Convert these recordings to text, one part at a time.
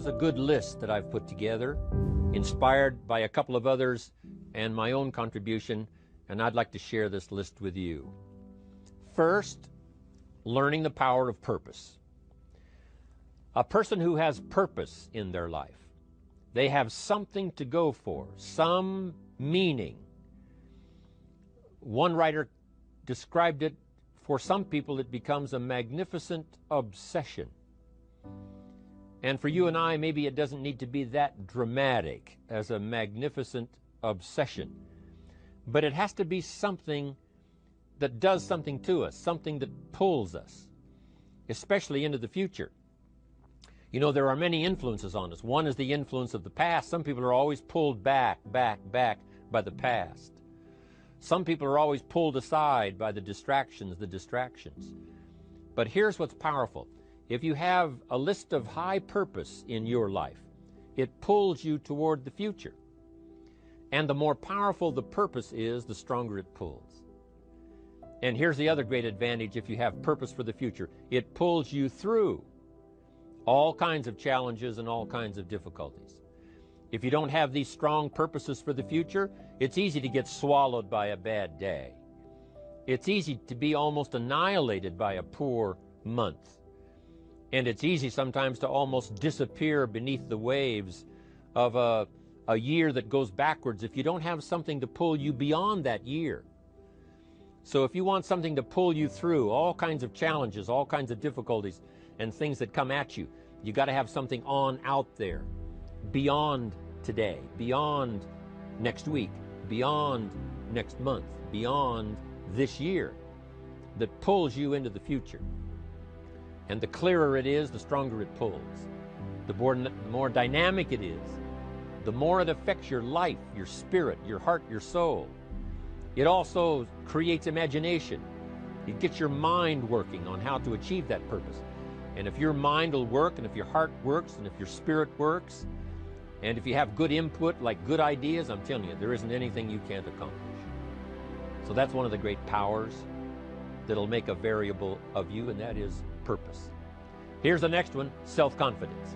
is a good list that I've put together, inspired by a couple of others and my own contribution, and I'd like to share this list with you. First, learning the power of purpose. A person who has purpose in their life, they have something to go for, some meaning. One writer described it, for some people it becomes a magnificent obsession. And for you and I, maybe it doesn't need to be that dramatic as a magnificent obsession. But it has to be something that does something to us, something that pulls us, especially into the future. You know, there are many influences on us. One is the influence of the past. Some people are always pulled back by the past. Some people are always pulled aside by the distractions. But here's what's powerful. If you have a list of high purpose in your life, it pulls you toward the future. And the more powerful the purpose is, the stronger it pulls. And here's the other great advantage if you have purpose for the future. It pulls you through all kinds of challenges and all kinds of difficulties. If you don't have these strong purposes for the future, it's easy to get swallowed by a bad day. It's easy to be almost annihilated by a poor month. And it's easy sometimes to almost disappear beneath the waves of a year that goes backwards if you don't have something to pull you beyond that year. So if you want something to pull you through all kinds of challenges, all kinds of difficulties, and things that come at you, you got to have something on out there, beyond today, beyond next week, beyond next month, beyond this year, that pulls you into the future. And the clearer it is, the stronger it pulls. The more dynamic it is, the more it affects your life, your spirit, your heart, your soul. It also creates imagination. It gets your mind working on how to achieve that purpose. And if your mind will work, and if your heart works, and if your spirit works, and if you have good input, like good ideas, I'm telling you, there isn't anything you can't accomplish. So that's one of the great powers that'll make a variable of you, and that is purpose. Here's the next one, self-confidence.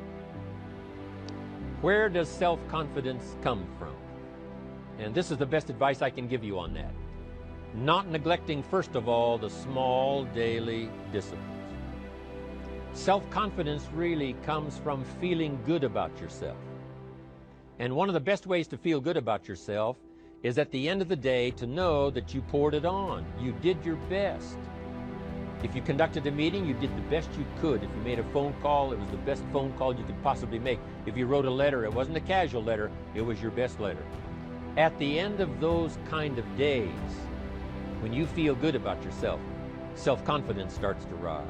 Where does self-confidence come from? And this is the best advice I can give you on that. Not neglecting, first of all, the small daily disciplines. Self-confidence really comes from feeling good about yourself. And one of the best ways to feel good about yourself is at the end of the day to know that you poured it on. You did your best. If you conducted a meeting, you did the best you could. If you made a phone call, it was the best phone call you could possibly make. If you wrote a letter, it wasn't a casual letter, it was your best letter. At the end of those kind of days, when you feel good about yourself, self-confidence starts to rise.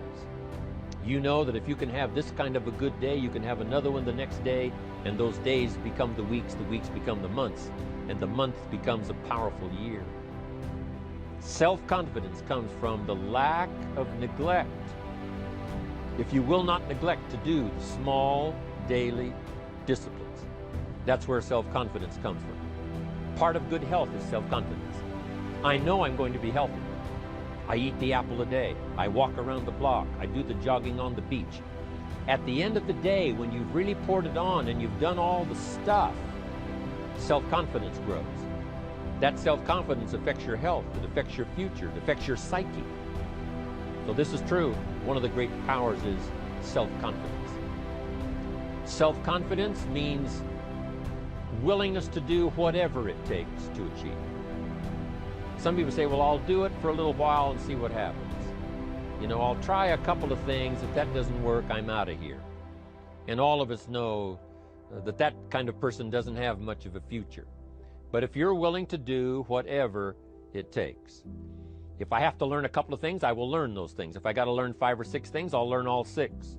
You know that if you can have this kind of a good day, you can have another one the next day, and those days become the weeks become the months, and the month becomes a powerful year. Self-confidence comes from the lack of neglect. If you will not neglect to do the small daily disciplines, that's where self-confidence comes from. Part of good health is self-confidence. I know I'm going to be healthy. I eat the apple a day. I walk around the block. I do the jogging on the beach. At the end of the day, when you've really poured it on and you've done all the stuff, self-confidence grows. That self-confidence affects your health, it affects your future, it affects your psyche. So this is true. One of the great powers is self-confidence. Self-confidence means willingness to do whatever it takes to achieve. Some people say, well, I'll do it for a little while and see what happens. You know, I'll try a couple of things. If that doesn't work, I'm out of here. And all of us know that that kind of person doesn't have much of a future. But if you're willing to do whatever it takes, if I have to learn a couple of things, I will learn those things. If I got to learn 5 or 6 things, I'll learn all 6.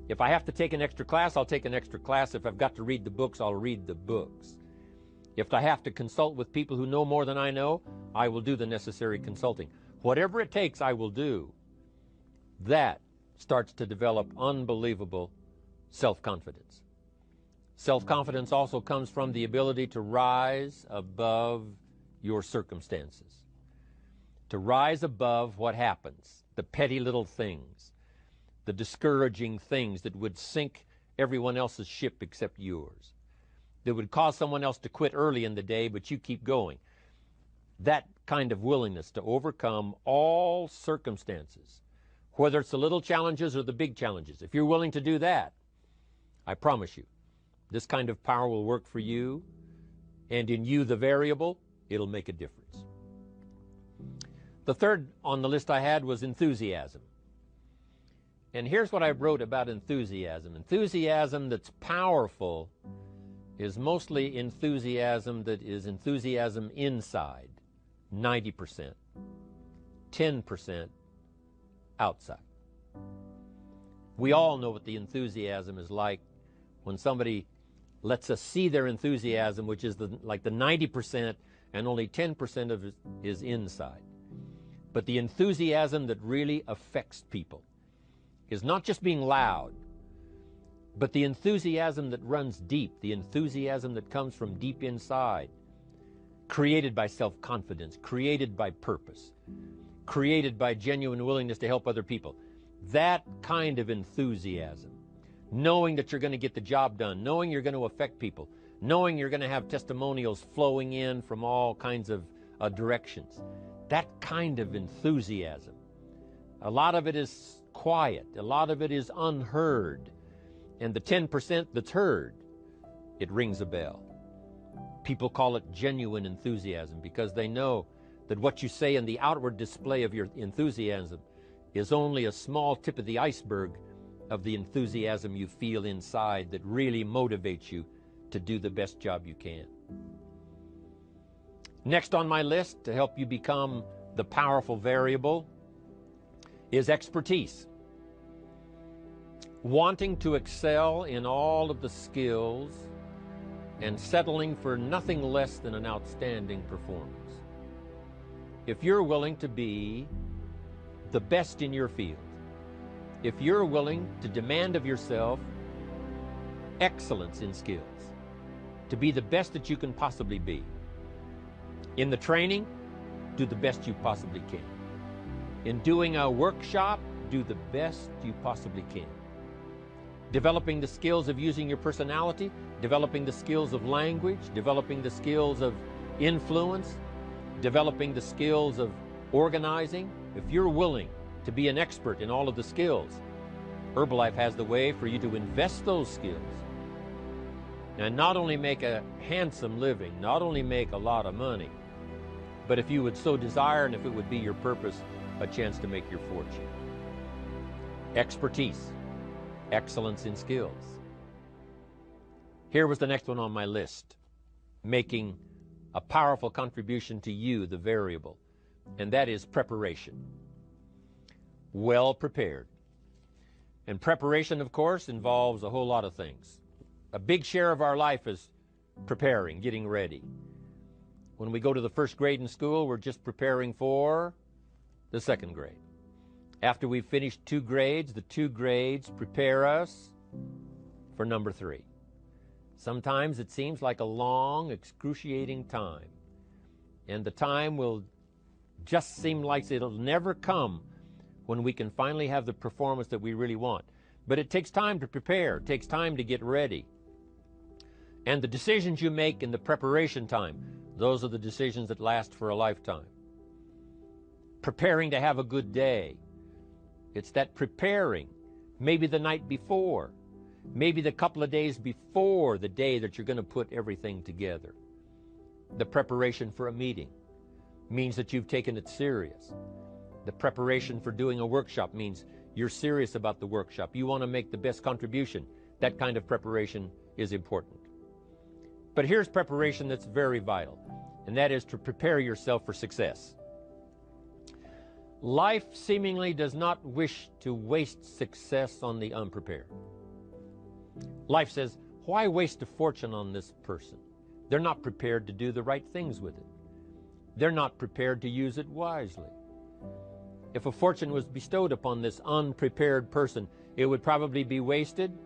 If I have to take an extra class, I'll take an extra class. If I've got to read the books, I'll read the books. If I have to consult with people who know more than I know, I will do the necessary consulting. Whatever it takes, I will do. That starts to develop unbelievable self-confidence. Self-confidence also comes from the ability to rise above your circumstances, to rise above what happens, the petty little things, the discouraging things that would sink everyone else's ship except yours, that would cause someone else to quit early in the day, but you keep going. That kind of willingness to overcome all circumstances, whether it's the little challenges or the big challenges. If you're willing to do that, I promise you, this kind of power will work for you, and in you, the variable, it'll make a difference. The third on the list I had was enthusiasm. And here's what I wrote about enthusiasm. Enthusiasm that's powerful is mostly enthusiasm that is enthusiasm inside, 90%, 10% outside. We all know what the enthusiasm is like when somebody lets us see their enthusiasm, which is like the 90%, and only 10% of it is inside. But the enthusiasm that really affects people is not just being loud, but the enthusiasm that runs deep, the enthusiasm that comes from deep inside, created by self-confidence, created by purpose, created by genuine willingness to help other people. That kind of enthusiasm, knowing that you're going to get the job done, knowing you're going to affect people, knowing you're going to have testimonials flowing in from all kinds of directions. That kind of enthusiasm. A lot of it is quiet. A lot of it is unheard. And the 10% that's heard, it rings a bell. People call it genuine enthusiasm because they know that what you say in the outward display of your enthusiasm is only a small tip of the iceberg of the enthusiasm you feel inside that really motivates you to do the best job you can. Next on my list to help you become the powerful variable is expertise. Wanting to excel in all of the skills and settling for nothing less than an outstanding performance. If you're willing to be the best in your field, if you're willing to demand of yourself excellence in skills, to be the best that you can possibly be, in the training, do the best you possibly can. In doing a workshop, do the best you possibly can. Developing the skills of using your personality, developing the skills of language, developing the skills of influence, developing the skills of organizing. If you're willing to be an expert in all of the skills, Herbalife has the way for you to invest those skills and not only make a handsome living, not only make a lot of money, but if you would so desire and if it would be your purpose, a chance to make your fortune. Expertise, excellence in skills. Here was the next one on my list, making a powerful contribution to you, the variable, and that is preparation. Well prepared. And preparation, of course, involves a whole lot of things. A big share of our life is preparing, getting ready. When we go to the first grade in school, we're just preparing for the second grade. After we've finished 2 grades, the 2 grades prepare us for number 3. Sometimes it seems like a long, excruciating time. And the time will just seem like it'll never come when we can finally have the performance that we really want. But it takes time to prepare. It takes time to get ready. And the decisions you make in the preparation time, those are the decisions that last for a lifetime. Preparing to have a good day. It's that preparing, maybe the night before, maybe the couple of days before the day that you're going to put everything together. The preparation for a meeting means that you've taken it serious. The preparation for doing a workshop means you're serious about the workshop. You want to make the best contribution. That kind of preparation is important. But here's preparation that's very vital, and that is to prepare yourself for success. Life seemingly does not wish to waste success on the unprepared. Life says, why waste a fortune on this person? They're not prepared to do the right things with it. They're not prepared to use it wisely. If a fortune was bestowed upon this unprepared person, it would probably be wasted.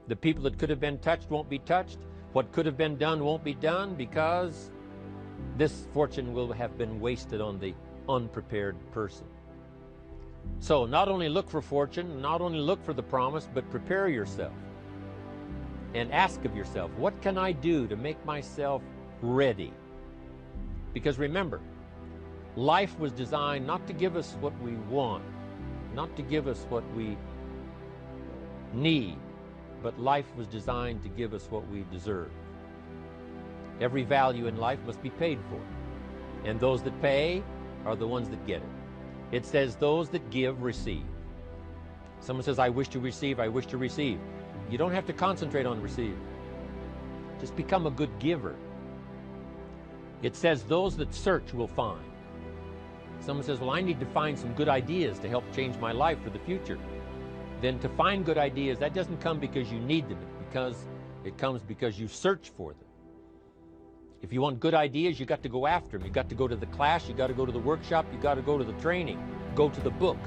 The people that could have been touched won't be touched. What could have been done won't be done because this fortune will have been wasted on the unprepared person. So not only look for fortune, not only look for the promise, but prepare yourself. and ask of yourself, what can I do to make myself ready? Because remember, life was designed not to give us what we want, not to give us what we need, but life was designed to give us what we deserve. Every value in life must be paid for, and those that pay are the ones that get it. It says those that give receive. Someone says, I wish to receive, I wish to receive. You don't have to concentrate on receive. Just become a good giver. It says those that search will find. Someone says, well, I need to find some good ideas to help change my life for the future. Then to find good ideas, that doesn't come because you need them, it comes because you search for them. If you want good ideas, you got to go after them. You got to go to the class, you got to go to the workshop, you got to go to the training, go to the book.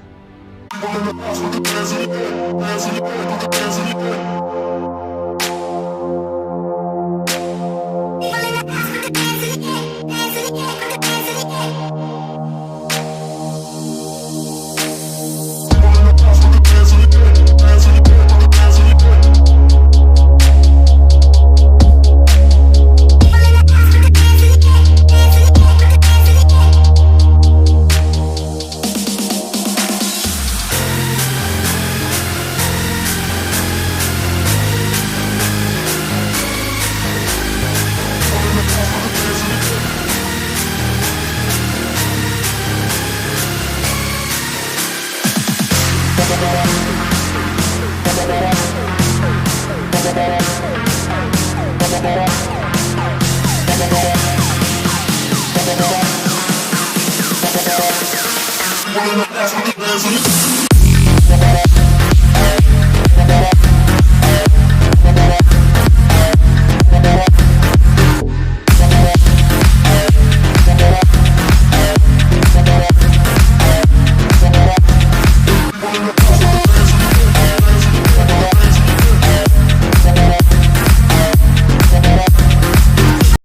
That's